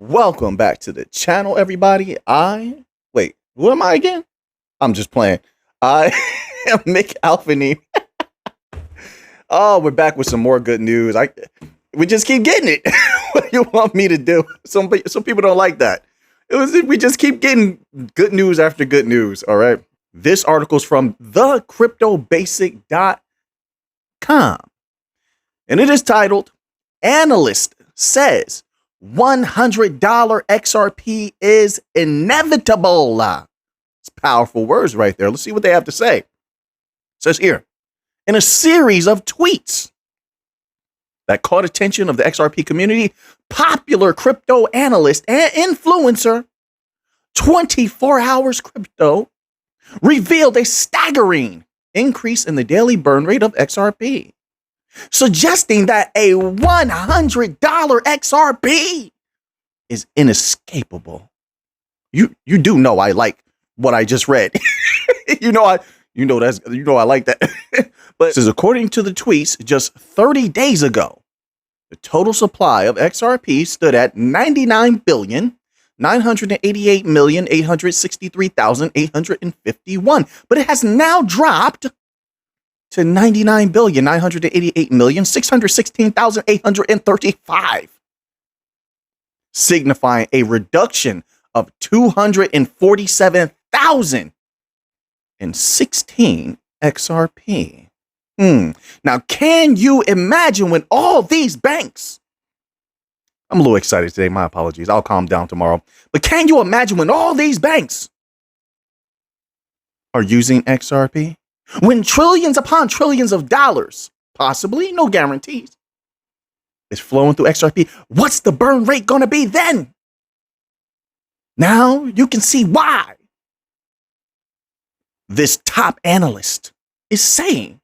Welcome back to the channel, everybody. Wait, who am I again? I'm just playing. I am Mick Alphany. Oh, we're back with some more good news. We just keep getting it. What do you want me to do? Some people don't like that. We just keep getting good news after good news. All right. This article is from thecryptobasic.com. And it is titled, Analyst Says $100 XRP is inevitable. It's powerful words right there. Let's see what they have to say. It says here, in a series of tweets that caught attention of the XRP community, popular crypto analyst and influencer 24 Hours Crypto revealed a staggering increase in the daily burn rate of XRP, suggesting that a $100 XRP is inescapable. You do know I like what I just read. I like that. But this is according to the tweets just 30 days ago. The total supply of XRP stood at 99,988,863,851, but it has now dropped to 99,988,616,835, signifying a reduction of 247,016 XRP. Now, can you imagine when all these banks, I'm a little excited today, my apologies, I'll calm down tomorrow, but can you imagine when all these banks are using XRP? When trillions upon trillions of dollars, possibly, no guarantees, is flowing through XRP, what's the burn rate going to be then? Now you can see why this top analyst is saying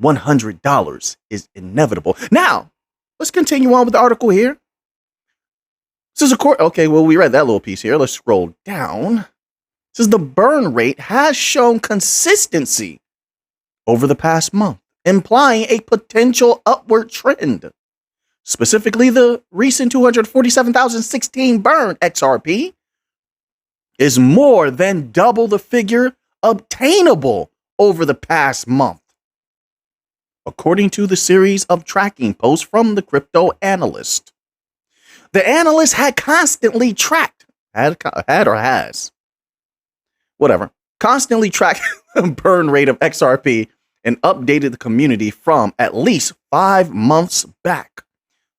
$100 is inevitable. Now, let's continue on with the article here. This is okay, well, we read that little piece here. Let's scroll down. It says the burn rate has shown consistency over the past month, implying a potential upward trend. Specifically, the recent 247,016 burn XRP is more than double the figure obtainable over the past month, according to the series of tracking posts from the crypto analyst. The analyst had constantly tracked, constantly tracked the burn rate of XRP and updated the community from at least 5 months back,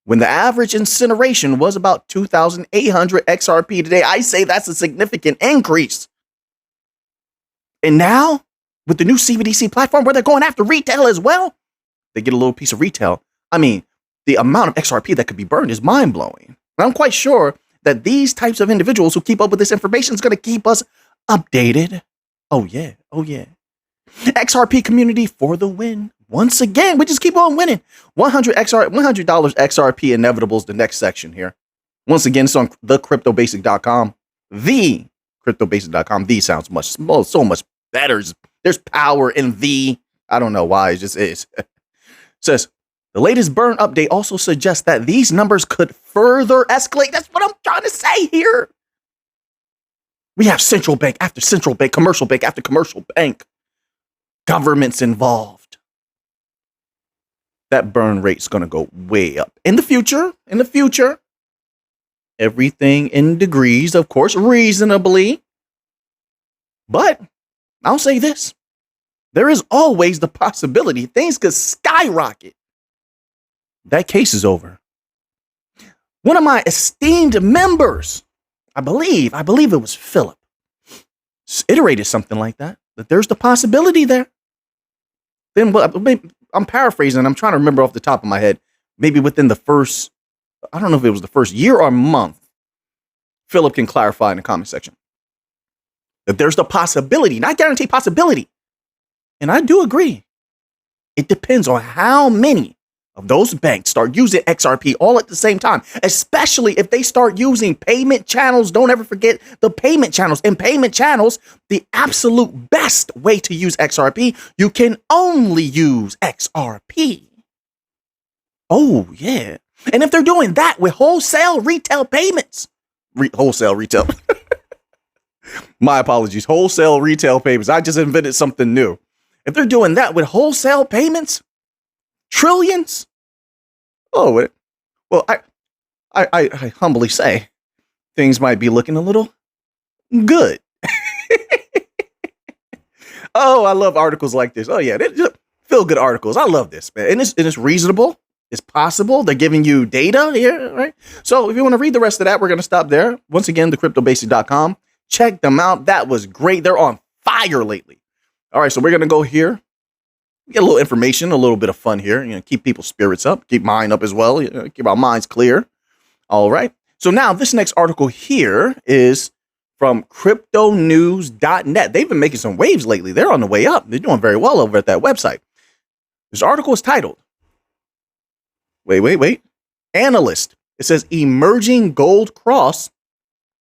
when the average incineration was about 2,800 XRP today. I say that's a significant increase. And now, with the new CBDC platform where they're going after retail as well, they get a little piece of retail. I mean, the amount of XRP that could be burned is mind-blowing. And I'm quite sure that these types of individuals who keep up with this information is going to keep us updated. Oh yeah. XRP community for the win. Once again, we just keep on winning. $100 XRP inevitable is the next section here. Once again, it's on thecryptobasic.com. Thecryptobasic.com. The sounds so much better. There's power in the. I don't know why. It just is. It says, the latest burn update also suggests that these numbers could further escalate. That's what I'm trying to say here. We have central bank after central bank, commercial bank after commercial bank, governments involved. That burn rate's going to go way up. In the future, everything in degrees, of course, reasonably. But I'll say this. There is always the possibility things could skyrocket. That case is over. One of my esteemed members, I believe it was Philip, iterated something like that there's the possibility there. Then I'm paraphrasing. I'm trying to remember off the top of my head. Maybe within the first, I don't know if it was the first year or month. Philip can clarify in the comment section. That there's the possibility, not guaranteed possibility. And I do agree. It depends on how many of those banks start using XRP all at the same time, especially if they start using payment channels. Don't ever forget the payment channels. In payment channels, the absolute best way to use XRP, you can only use XRP. Oh, yeah. And if they're doing that with wholesale retail payments, wholesale retail, my apologies, wholesale retail payments. I just invented something new. If they're doing that with wholesale payments, trillions. Oh, well, I humbly say things might be looking a little good. Oh, I love articles like this. Oh yeah, feel good articles. I love this, man. And it's reasonable. It's possible. They're giving you data here, right? So if you want to read the rest of that, we're going to stop there. Once again, thecryptobasic.com. Check them out. That was great. They're on fire lately. All right, so we're going to go here. Get a little information, a little bit of fun here. Keep people's spirits up, keep mine up as well. Keep our minds clear. All right. So now this next article here is from cryptonews.net. They've been making some waves lately. They're on the way up. They're doing very well over at that website. This article is titled, wait. Analyst. It says emerging gold cross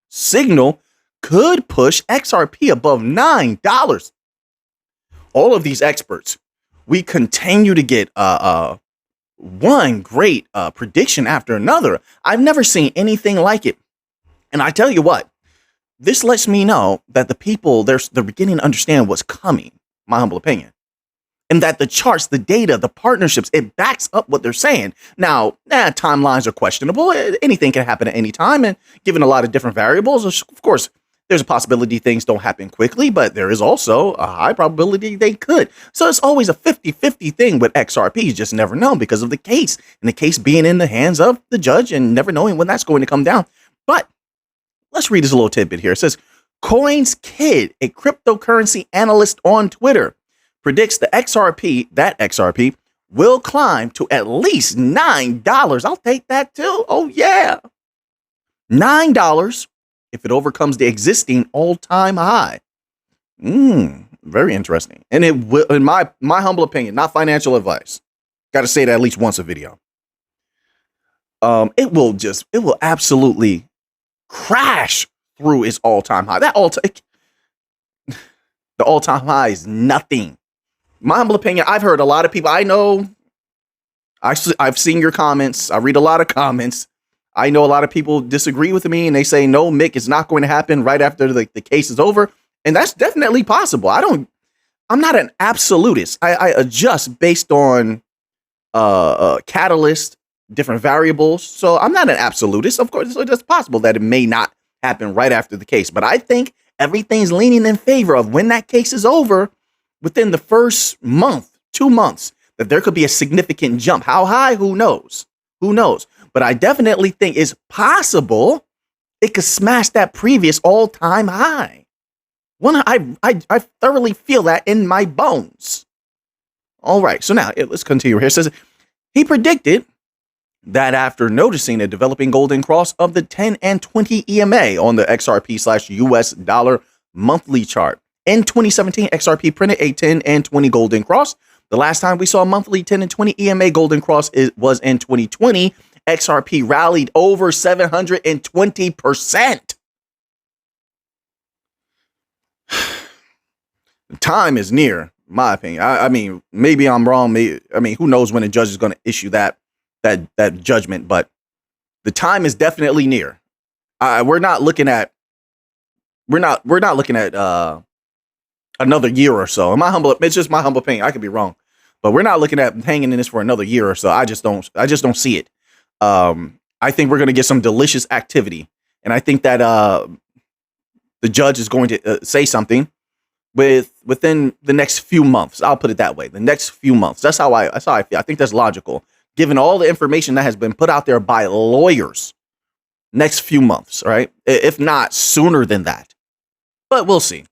signal could push XRP above $9. All of these experts, we continue to get one great prediction after another. I've never seen anything like it. And I tell you what, this lets me know that the people, they're beginning to understand what's coming, my humble opinion. And that the charts, the data, the partnerships, it backs up what they're saying. Now, timelines are questionable. Anything can happen at any time. And given a lot of different variables, of course, there's a possibility things don't happen quickly, but there is also a high probability they could. So it's always a 50-50 thing with XRP. You just never know because of the case, and the case being in the hands of the judge and never knowing when that's going to come down. But let's read this little tidbit here. It says, Coins Kid, a cryptocurrency analyst on Twitter, predicts the XRP will climb to at least $9. I'll take that too. Oh yeah. $9 if it overcomes the existing all-time high. Very interesting. And it will, in my humble opinion, not financial advice. Got to say that at least once a video. It will absolutely crash through its all-time high. The all-time high is nothing. My humble opinion, I've heard a lot of people, I know, I've seen your comments. I read a lot of comments. I know a lot of people disagree with me and they say, no, Mick, it's not going to happen right after the case is over. And that's definitely possible. I'm not an absolutist. I adjust based on catalyst, different variables. So I'm not an absolutist. Of course, it's possible that it may not happen right after the case. But I think everything's leaning in favor of when that case is over, within the first month, 2 months, that there could be a significant jump. How high? Who knows? Who knows? But I definitely think it's possible it could smash that previous all-time high. I thoroughly feel that in my bones. All right, so now let's continue here. It says, he predicted that after noticing a developing golden cross of the 10 and 20 EMA on the XRP/US dollar monthly chart. In 2017, XRP printed a 10 and 20 golden cross. The last time we saw a monthly 10 and 20 EMA golden cross was in 2020. XRP rallied over 720%. Time is near, in my opinion. I mean, maybe I'm wrong. Who knows when a judge is going to issue that judgment? But the time is definitely near. We're not looking at another year or so. It's just my humble opinion. I could be wrong, but we're not looking at hanging in this for another year or so. I just don't see it. I think we're going to get some delicious activity, and I think that the judge is going to say something within the next few months. I'll put it that way. The next few months. That's how I feel. I think that's logical, given all the information that has been put out there by lawyers. Next few months, right? If not sooner than that, but we'll see.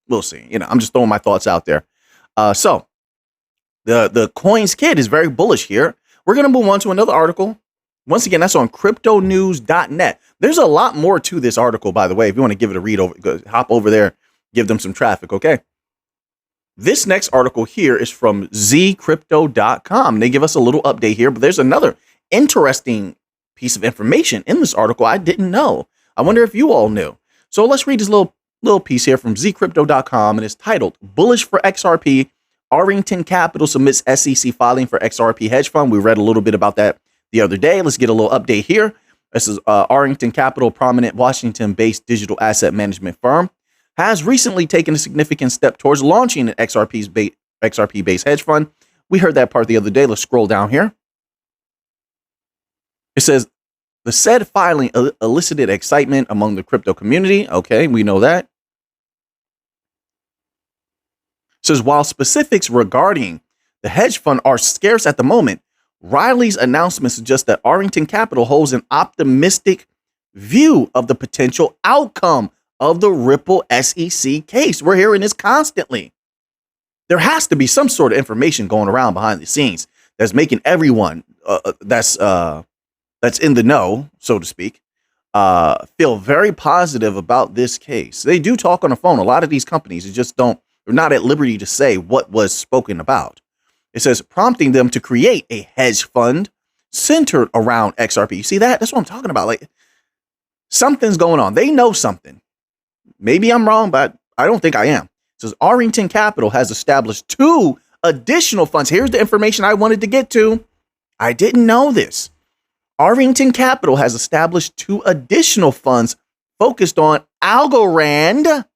We'll see. I'm just throwing my thoughts out there. So the Coins Kid is very bullish here. We're going to move on to another article. Once again, that's on cryptonews.net. There's a lot more to this article, by the way. If you want to give it a read, hop over there, give them some traffic, okay? This next article here is from zcrypto.com. They give us a little update here, but there's another interesting piece of information in this article I didn't know. I wonder if you all knew. So let's read this little piece here from zcrypto.com, and it's titled, Bullish for XRP, Arlington Capital submits SEC filing for XRP hedge fund. We read a little bit about that the other day. Let's get a little update here. This is Arlington Capital, prominent Washington-based digital asset management firm, has recently taken a significant step towards launching an XRP-based hedge fund. We heard that part the other day. Let's scroll down here. It says, the said filing elicited excitement among the crypto community. Okay, we know that. It says, while specifics regarding the hedge fund are scarce at the moment, Riley's announcement suggests that Arlington Capital holds an optimistic view of the potential outcome of the Ripple SEC case. We're hearing this constantly. There has to be some sort of information going around behind the scenes that's making everyone that's in the know, so to speak, feel very positive about this case. They do talk on the phone. A lot of these companies just they're not at liberty to say what was spoken about. It says, prompting them to create a hedge fund centered around XRP. You see that? That's what I'm talking about. Like, something's going on. They know something. Maybe I'm wrong, but I don't think I am. It says, Arlington Capital has established 2 additional funds. Here's the information I wanted to get to. I didn't know this. Arlington Capital has established 2 additional funds focused on Algorand.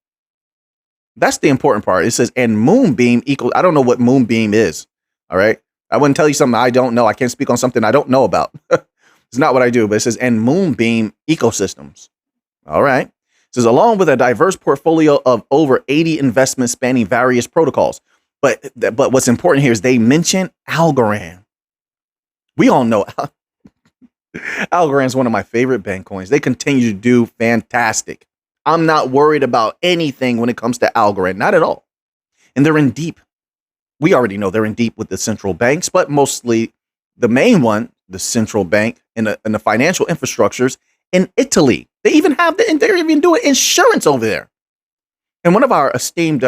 That's the important part. It says, and Moonbeam equals, I don't know what Moonbeam is. All right. I wouldn't tell you something I don't know. I can't speak on something I don't know about. It's not what I do, but it says, and Moonbeam ecosystems. All right. It says, along with a diverse portfolio of over 80 investments spanning various protocols. But what's important here is they mention Algorand. We all know Algorand is one of my favorite bank coins. They continue to do fantastic. I'm not worried about anything when it comes to Algorand, not at all. And they're in deep. We already know they're in deep with the central banks, but mostly the main one, the central bank and the financial infrastructures in Italy. They even have they're even doing insurance over there. And one of our esteemed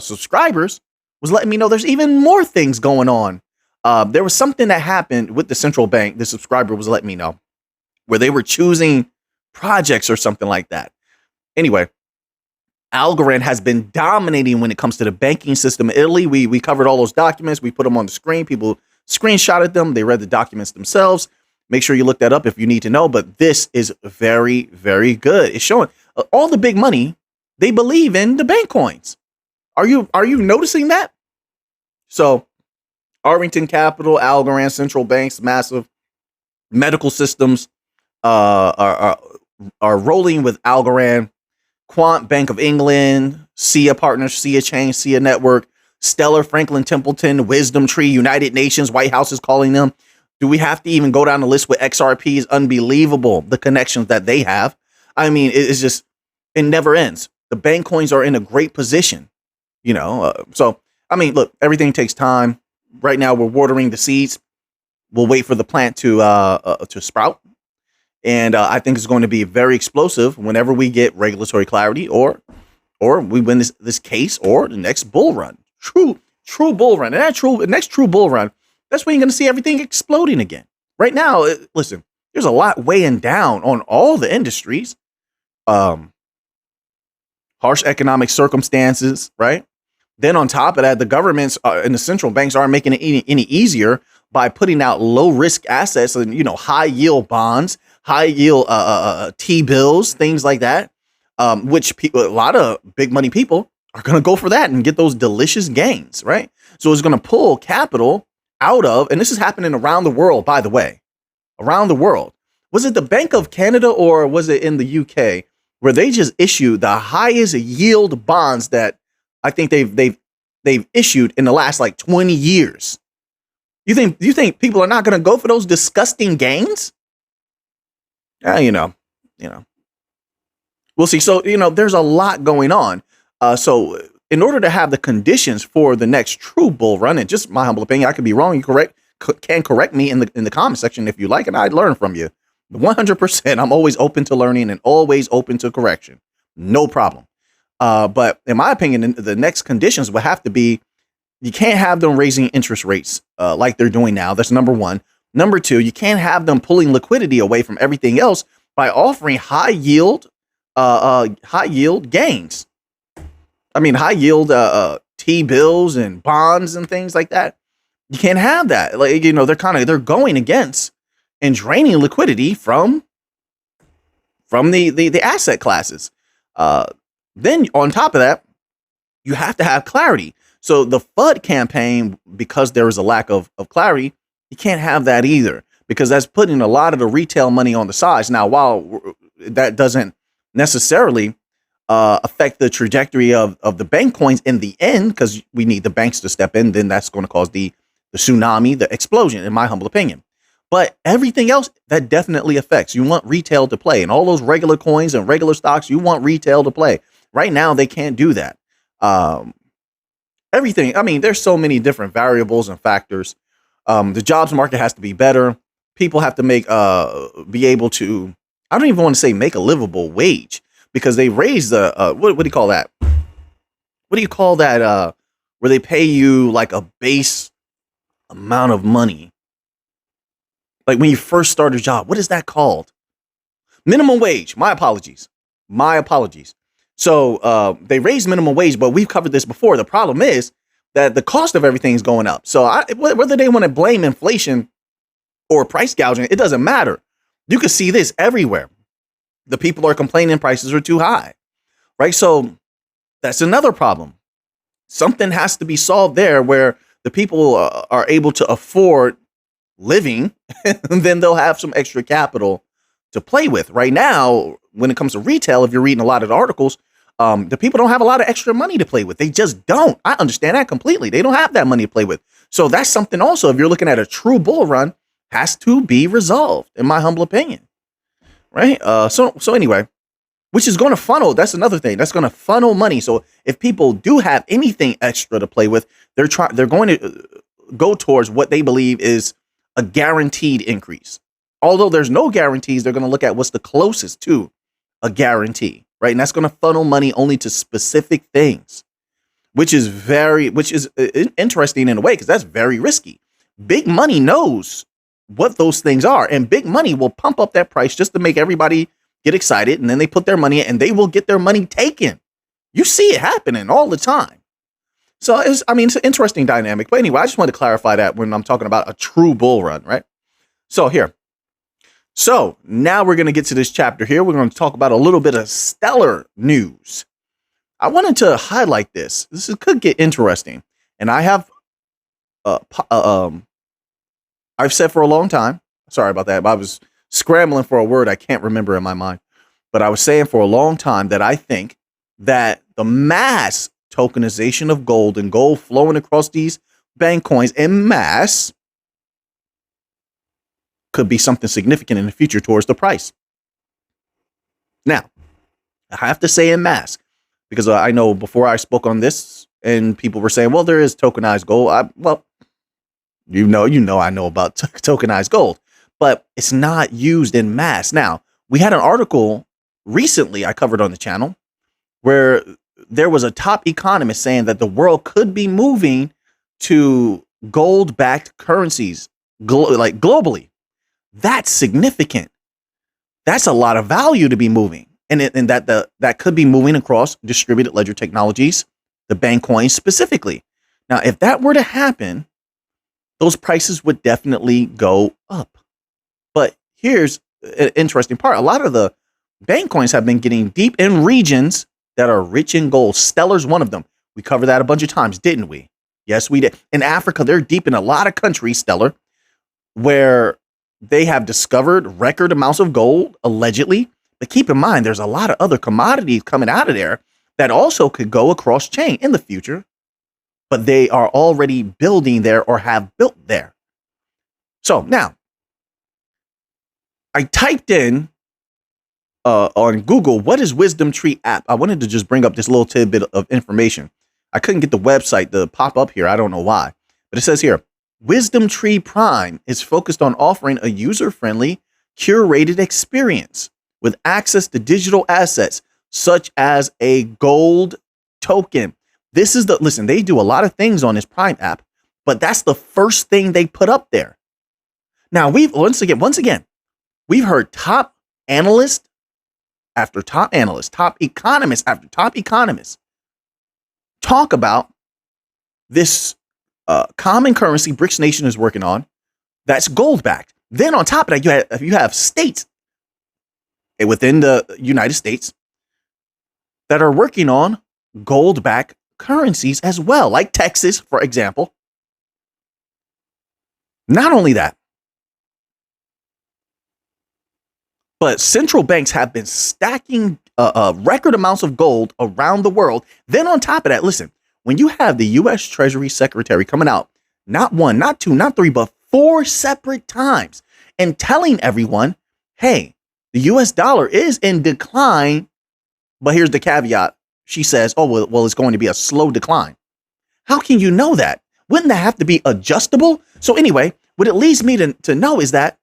subscribers was letting me know there's even more things going on. There was something that happened with the central bank. The subscriber was letting me know where they were choosing projects or something like that. Anyway, Algorand has been dominating when it comes to the banking system in Italy. We covered all those documents. We put them on the screen. People screenshotted them. They read the documents themselves. Make sure you look that up if you need to know. But this is very, very good. It's showing all the big money. They believe in the bank coins. Are you noticing that? So Arlington Capital, Algorand, central banks, massive medical systems are rolling with Algorand. Quant, Bank of England, SIA Partners, SIA Chain, SIA Network, Stellar, Franklin Templeton, Wisdom Tree, United Nations, White House is calling them. Do we have to even go down the list with XRP? Is unbelievable, the connections that they have. I mean, it's just, it never ends. The bank coins are in a great position, so, I mean, look, everything takes time. Right now, we're watering the seeds. We'll wait for the plant to sprout. And I think it's going to be very explosive whenever we get regulatory clarity or we win this case or the next bull run. True bull run. And that next true bull run, that's when you're going to see everything exploding again. Right now, listen, there's a lot weighing down on all the industries. Harsh economic circumstances, right? Then on top of that, the governments and the central banks aren't making it any easier by putting out low risk assets and, high yield bonds, high yield T-bills, things like that, which a lot of big money people are going to go for that and get those delicious gains, right? So it's going to pull capital out of, and this is happening around the world, by the way, around the world. Was it the Bank of Canada or was it in the UK where they just issued the highest yield bonds that I think they've issued in the last like 20 years? You think people are not going to go for those disgusting gains? We'll see. So, there's a lot going on. So in order to have the conditions for the next true bull run, and just my humble opinion, I could be wrong. You can correct me in the comment section if you like, and I'd learn from you. 100%. I'm always open to learning and always open to correction. No problem. But in my opinion, the next conditions will have to be, you can't have them raising interest rates like they're doing now. That's number one. Number two, you can't have them pulling liquidity away from everything else by offering high yield gains. I mean, high yield T-bills and bonds and things like that. You can't have that. Like, they're going against and draining liquidity from the asset classes. Then on top of that, you have to have clarity. So the FUD campaign, because there is a lack of clarity, you can't have that either, because that's putting a lot of the retail money on the sides. Now, while that doesn't necessarily affect the trajectory of the bank coins in the end, because we need the banks to step in, then that's going to cause the tsunami, the explosion, in my humble opinion. But everything else, that definitely affects. You want retail to play, and all those regular coins and regular stocks, you want retail to play. Right now, they can't do that. Everything. I mean, there's so many different variables and factors. The jobs market has to be better. People have to be able to, I don't even want to say make a livable wage, because they raised the, what do you call that? What do you call that? Where they pay you like a base amount of money. Like when you first start a job, what is that called? Minimum wage. My apologies. So they raised minimum wage, but we've covered this before. The problem is that the cost of everything is going up. So whether they want to blame inflation or price gouging, it doesn't matter. You can see this everywhere. The people are complaining prices are too high, right? So that's another problem. Something has to be solved there where the people are able to afford living, and then they'll have some extra capital to play with. Right now, when it comes to retail, if you're reading a lot of the articles, the people don't have a lot of extra money to play with. They just don't. I understand that completely. They don't have that money to play with. So that's something also, if you're looking at a true bull run, has to be resolved, in my humble opinion. Right? So anyway, which is going to funnel. That's another thing. That's going to funnel money. So if people do have anything extra to play with, they're going to go towards what they believe is a guaranteed increase. Although there's no guarantees, they're going to look at what's the closest to a guarantee, right? And that's going to funnel money only to specific things, which is interesting in a way, because that's very risky. Big money knows what those things are, and big money will pump up that price just to make everybody get excited, and then they put their money in, and they will get their money taken. You see it happening all the time. So it's an interesting dynamic. But anyway, I just wanted to clarify that when I'm talking about a true bull run, right? So here. So now we're going to get to this chapter here. We're going to talk about a little bit of stellar news. I wanted to highlight this. Could get interesting. And I have, I've said for a long time, sorry about that, but I was scrambling for a word I can't remember in my mind. But I was saying for a long time that I think that the mass tokenization of gold and gold flowing across these bank coins en masse could be something significant in the future towards the price. Now, I have to say en masse, because I know before I spoke on this and people were saying, well, there is tokenized gold. I know about tokenized gold, but it's not used en masse. Now, we had an article recently I covered on the channel where there was a top economist saying that the world could be moving to gold-backed currencies globally. That's significant. That's a lot of value to be moving, and that could be moving across distributed ledger technologies, the bank coins specifically. Now, if that were to happen, those prices would definitely go up. But here's an interesting part. A lot of the bank coins have been getting deep in regions that are rich in gold. Stellar's one of them. We covered that a bunch of times, didn't we? Yes, we did. In Africa, they're deep in a lot of countries, Stellar, where they have discovered record amounts of gold, allegedly. But keep in mind, there's a lot of other commodities coming out of there that also could go across chain in the future, but they are already building there or have built there. So now, I typed in on Google, what is Wisdom Tree app? I wanted to just bring up this little tidbit of information. I couldn't get the website to pop up here. I don't know why, but it says here, Wisdom Tree Prime is focused on offering a user-friendly, curated experience with access to digital assets, such as a gold token. Listen, they do a lot of things on this Prime app, but that's the first thing they put up there. Now, once again, we've heard top analyst after top analyst, top economist after top economist talk about this common currency BRICS Nation is working on that's gold backed. Then on top of that, you have states within the United States that are working on gold-backed currencies as well, like Texas, for example. Not only that, but central banks have been stacking record amounts of gold around the world. Then on top of that, listen, when you have the U.S. Treasury Secretary coming out, not one, not two, not three, but 4 separate times and telling everyone, hey, the U.S. dollar is in decline, but here's the caveat. She says, oh, well, it's going to be a slow decline. How can you know that? Wouldn't that have to be adjustable? So anyway, what it leads me to know is that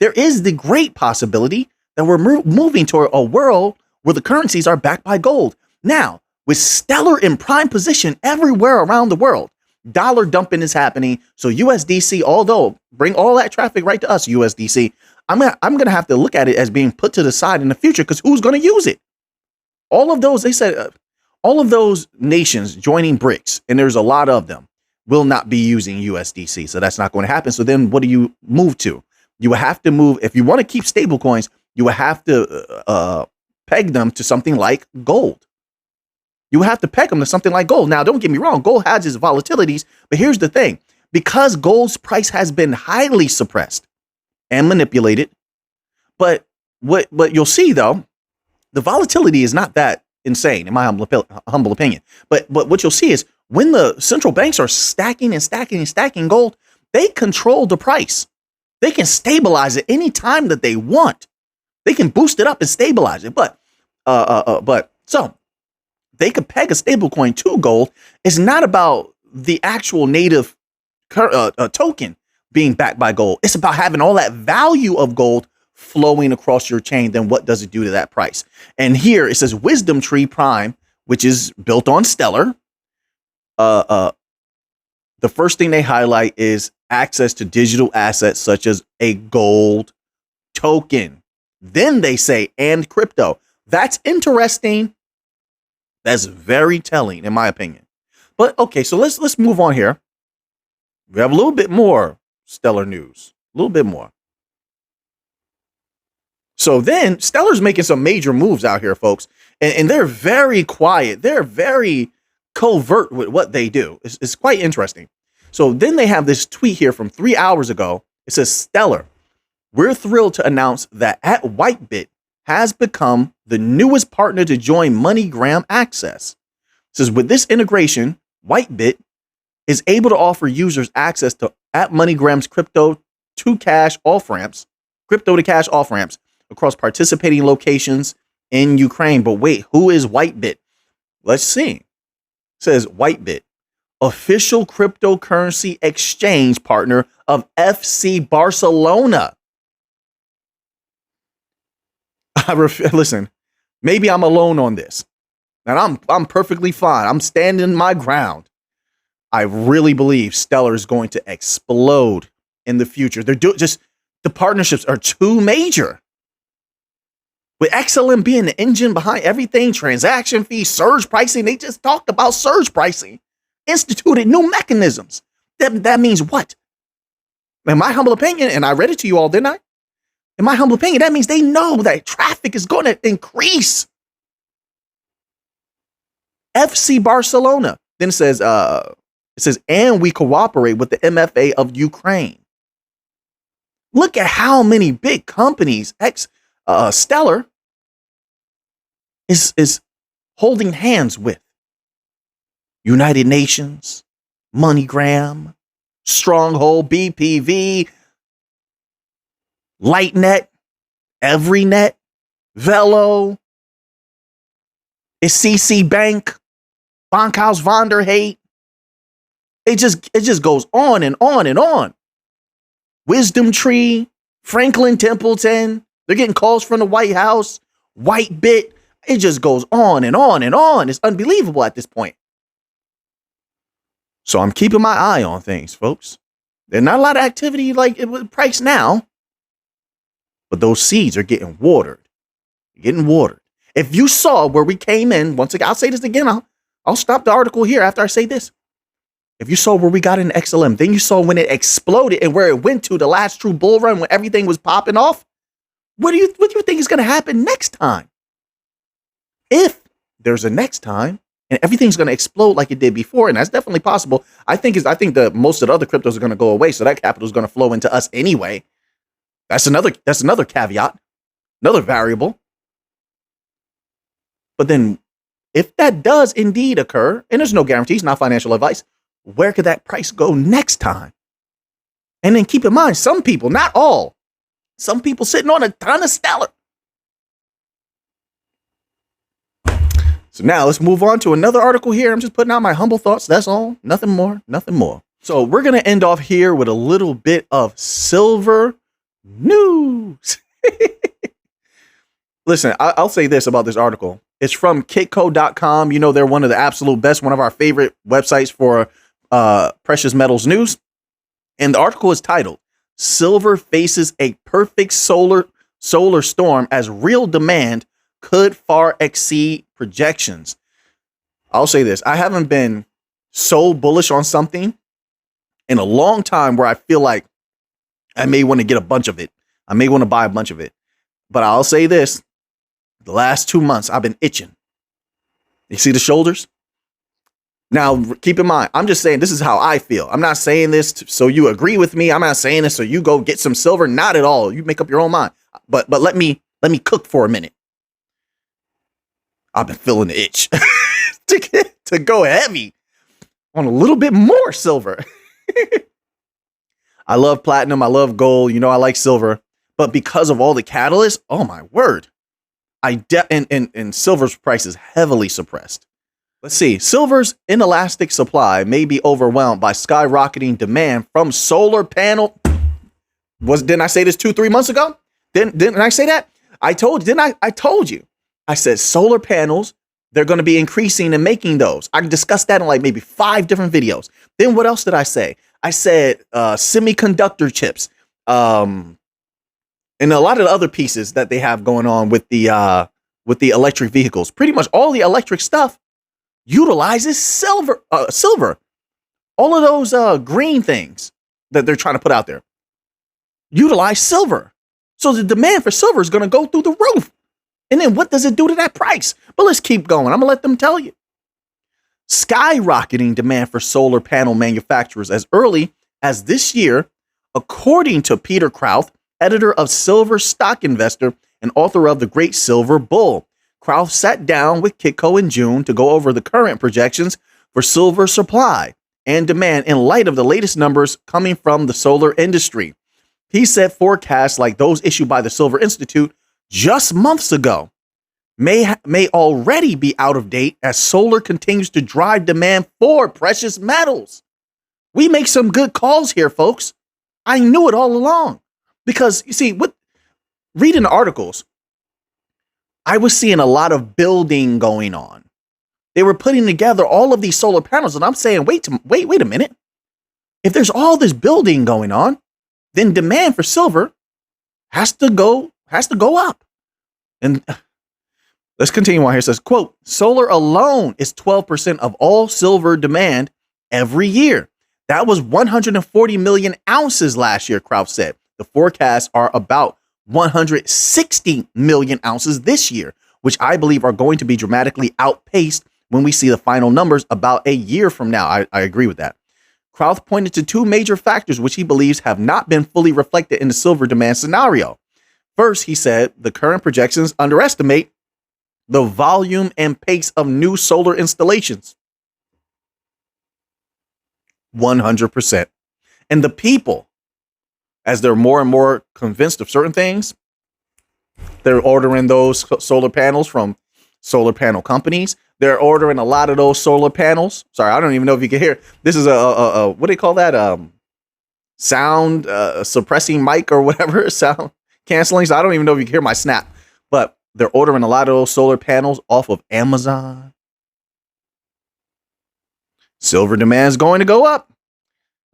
there is the great possibility that we're moving toward a world where the currencies are backed by gold. Now, with Stellar in prime position everywhere around the world, dollar dumping is happening. So USDC, although bring all that traffic right to us, USDC, I'm gonna have to look at it as being put to the side in the future because who's gonna use it? All of those, they said, all of those nations joining BRICS, and there's a lot of them, will not be using USDC. So that's not going to happen. So then what do you move to? You will have to move, if you want to keep stable coins, you will have to peg them to something like gold. You will have to peg them to something like gold. Now, don't get me wrong, gold has its volatilities, but here's the thing. Because gold's price has been highly suppressed and manipulated, but what you'll see though, the volatility is not that insane in my humble opinion. But what you'll see is when the central banks are stacking and stacking and stacking gold, they control the price. They can stabilize it any time that they want. They can boost it up and stabilize it. But so they could peg a stable coin to gold. It's not about the actual native token being backed by gold. It's about having all that value of gold flowing across your chain. Then what does it do to that price? And here it says Wisdom Tree Prime, which is built on Stellar. The first thing they highlight is access to digital assets such as a gold token. Then they say, and crypto. That's interesting. That's very telling, in my opinion. But okay, so let's move on here. We have a little bit more Stellar news. A little bit more. So then Stellar's making some major moves out here, folks. And they're very quiet. They're very covert with what they do. It's quite interesting. So then they have this tweet here from 3 hours ago. It says, Stellar, we're thrilled to announce that Whitebit has become the newest partner to join MoneyGram Access. It says, with this integration, Whitebit is able to offer users access to MoneyGram's crypto to cash off-ramps across participating locations in Ukraine. But wait, who is Whitebit? Let's see. It says Whitebit, official cryptocurrency exchange partner of FC Barcelona. Listen, maybe I'm alone on this, and I'm perfectly fine. I'm standing my ground. I really believe Stellar is going to explode in the future. The partnerships are too major. With XLM being the engine behind everything, transaction fees, surge pricing, they just talked about surge pricing, instituted new mechanisms. That means what? In my humble opinion, and I read it to you all, didn't I? In my humble opinion, that means they know that traffic is going to increase. FC Barcelona. Then it says, and we cooperate with the MFA of Ukraine. Look at how many big companies Stellar is holding hands with. United Nations, MoneyGram, Stronghold, BPV, Lightnet, EveryNet, Velo, CC Bank, Bankhaus Vonderhate. It just goes on and on and on. Wisdom Tree, Franklin Templeton, they're getting calls from the White House, Whitebit. It just goes on and on and on. It's unbelievable at this point. So I'm keeping my eye on things, folks. There's not a lot of activity like it with price now, but those seeds are getting watered. Getting watered. If you saw where we came in, once again, I'll say this again. I'll stop the article here after I say this. If you saw where we got in XLM, then you saw when it exploded and where it went to the last true bull run when everything was popping off. What do you think is going to happen next time? If there's a next time and everything's going to explode like it did before, and that's definitely possible. I think the most of the other cryptos are going to go away, so that capital is going to flow into us anyway. That's another caveat, another variable. But then if that does indeed occur, and there's no guarantees, not financial advice, where could that price go next time? And then keep in mind, some people, not all, some people sitting on a ton of stellar. So now let's move on to another article here. I'm just putting out my humble thoughts. That's all. Nothing more. Nothing more. So we're going to end off here with a little bit of silver news. Listen, I'll say this about this article. It's from kitco.com. You know, they're one of the absolute best, one of our favorite websites for precious metals news. And the article is titled, "Silver Faces a Perfect Solar Storm as Real Demand Could Far Exceed Projections." I'll say this. I haven't been so bullish on something in a long time where I feel like I may want to get a bunch of it. I may want to buy a bunch of it. But I'll say this. The last 2 months, I've been itching. You see the shoulders? Now, keep in mind, I'm just saying this is how I feel. I'm not saying this so you agree with me. I'm not saying this so you go get some silver. Not at all. You make up your own mind. But let me cook for a minute. I've been feeling the itch to go heavy on a little bit more silver. I love platinum. I love gold. You know, I like silver. But because of all the catalysts, oh my word, and silver's price is heavily suppressed. Let's see. Silver's inelastic supply may be overwhelmed by skyrocketing demand from solar panel. Didn't I say this 2-3 months ago? Didn't I say that? I told you. I said solar panels, they're going to be increasing and making those. I discussed that in like maybe 5 different videos. Then what else did I say? I said semiconductor chips. And a lot of the other pieces that they have going on with the electric vehicles. Pretty much all the electric stuff utilizes silver. All of those green things that they're trying to put out there utilize silver. So the demand for silver is going to go through the roof. And then what does it do to that price? But let's keep going. I'm going to let them tell you. Skyrocketing demand for solar panel manufacturers as early as this year, according to Peter Krauth, editor of Silver Stock Investor and author of The Great Silver Bull. Krauth sat down with Kitco in June to go over the current projections for silver supply and demand in light of the latest numbers coming from the solar industry. He said forecasts like those issued by the Silver Institute just months ago may already be out of date as solar continues to drive demand for precious metals. We make some good calls here, folks. I knew it all along. Because, you see, reading the articles, I was seeing a lot of building going on. They were putting together all of these solar panels, and I'm saying, wait a minute. If there's all this building going on, then demand for silver has to go up. And let's continue on here. It says, quote, solar alone is 12% of all silver demand every year. That was 140 million ounces last year, Krauth said. The forecasts are about 160 million ounces this year, which I believe are going to be dramatically outpaced when we see the final numbers about a year from now. I agree with that. Krauth pointed to 2 major factors which he believes have not been fully reflected in the silver demand scenario. First, he said the current projections underestimate the volume and pace of new solar installations. 100%. And the people, as they're more and more convinced of certain things, they're ordering those solar panels from solar panel companies. They're ordering a lot of those solar panels. Sorry, I don't even know if you can hear. This is a what do they call that? Sound suppressing mic or whatever, sound canceling. So I don't even know if you can hear my snap. But they're ordering a lot of those solar panels off of Amazon. Silver demand is going to go up.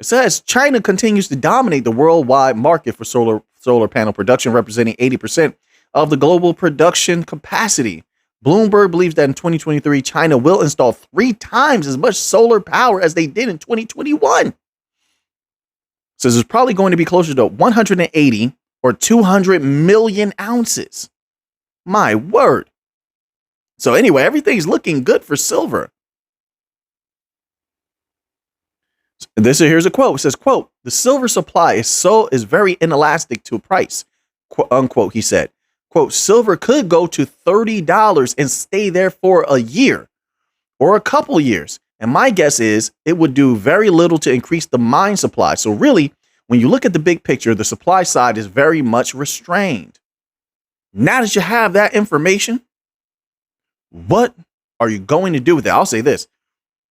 It says China continues to dominate the worldwide market for solar panel production, representing 80% of the global production capacity. Bloomberg believes that in 2023, China will install 3 times as much solar power as they did in 2021. Says it's probably going to be closer to 180 or 200 million ounces. My word. So anyway, everything's looking good for silver. Here's a quote. It says, quote, the silver supply is very inelastic to price, quote, unquote, he said. Quote, silver could go to $30 and stay there for a year or a couple years. And my guess is it would do very little to increase the mine supply. So really, when you look at the big picture, the supply side is very much restrained. Now that you have that information, what are you going to do with it? I'll say this.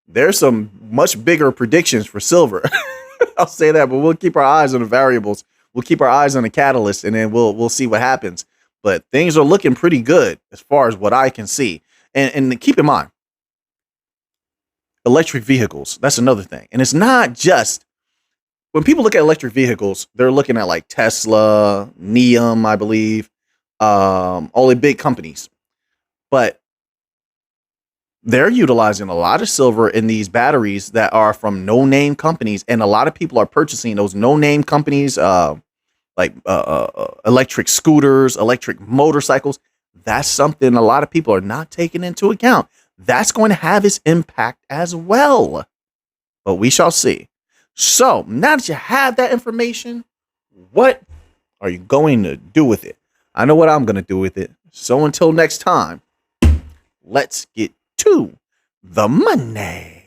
There's some much bigger predictions for silver. I'll say that, but we'll keep our eyes on the variables. We'll keep our eyes on the catalyst, and then we'll see what happens. But things are looking pretty good as far as what I can see. And keep in mind, electric vehicles, that's another thing. And it's not just, when people look at electric vehicles, they're looking at like Tesla, Neum, I believe, all the big companies. But they're utilizing a lot of silver in these batteries that are from no-name companies. And a lot of people are purchasing those no-name companies, like electric scooters, electric motorcycles. That's something a lot of people are not taking into account. That's going to have its impact as well. But we shall see. So now that you have that information, what are you going to do with it? I know what I'm going to do with it. So until next time, let's get to the money.